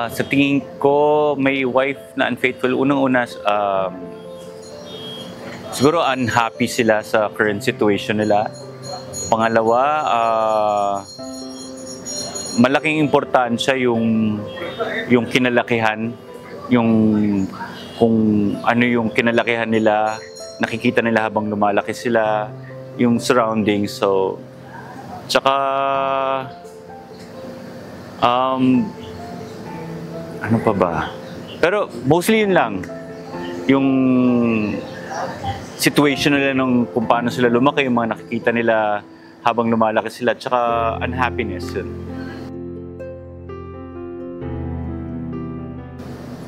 Sa tingin ko, may wife na unfaithful. Unang-una, siguro unhappy sila sa current situation nila. Pangalawa, malaking importansya yung kinalakihan, yung kung ano yung kinalakihan nila, nakikita nila habang lumalaki sila, yung surroundings. So, tsaka, ano pa ba? Pero mostly yun lang. Yung situation nila nung kung paano sila lumaki, yung mga nakikita nila habang lumalaki sila, tsaka unhappiness yun.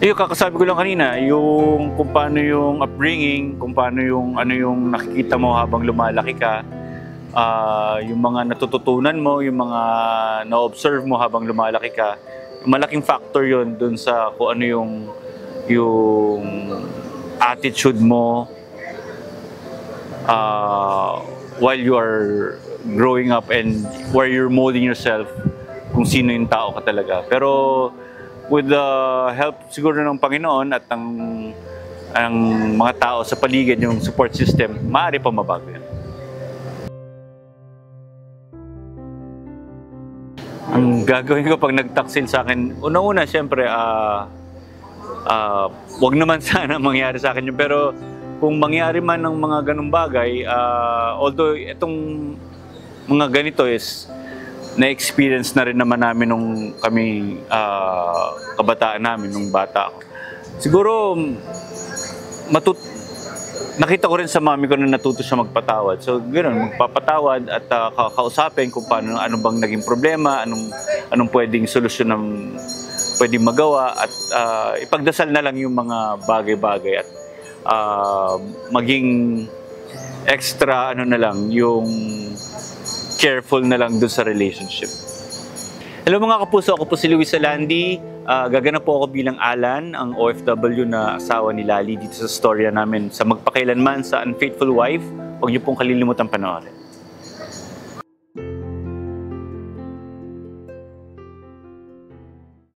Yung kakasabi ko lang kanina, yung kung paano yung upbringing, kung paano yung ano yung nakikita mo habang lumalaki ka, yung mga natututunan mo, yung mga na-observe mo habang lumalaki ka, malaking factor yon dun sa kung ano yung attitude mo while you are growing up and where you're molding yourself kung sino yung tao ka talaga. Pero with the help siguro ng Panginoon at ang mga tao sa paligid, yung support system, maaari pa mabago yan. Ang gagawin ko pag nagtaksil sa akin, una-una, siyempre, wag naman sana mangyari sa akin yun. Pero kung mangyari man ng mga ganung bagay, although itong mga ganito is na-experience na rin naman namin nung kami kabataan namin, nung bata ako. Siguro, nakita ko rin sa mami ko na natuto siya magpatawad. So, ganoon, magpapatawad at kakausapin kung paano, ano bang naging problema, anong pwedeng solusyon ng pwedeng magawa, at ipagdasal na lang yung mga bagay-bagay at maging extra, na lang, yung careful na lang dun sa relationship. Hello mga kapuso, ako po si Luis Alandi. Gaganap po ako bilang Alan, ang OFW na asawa ni Lali dito sa storya namin sa Magpakailanman sa Unfaithful Wife. Huwag niyo pong kalilimutan panoorin.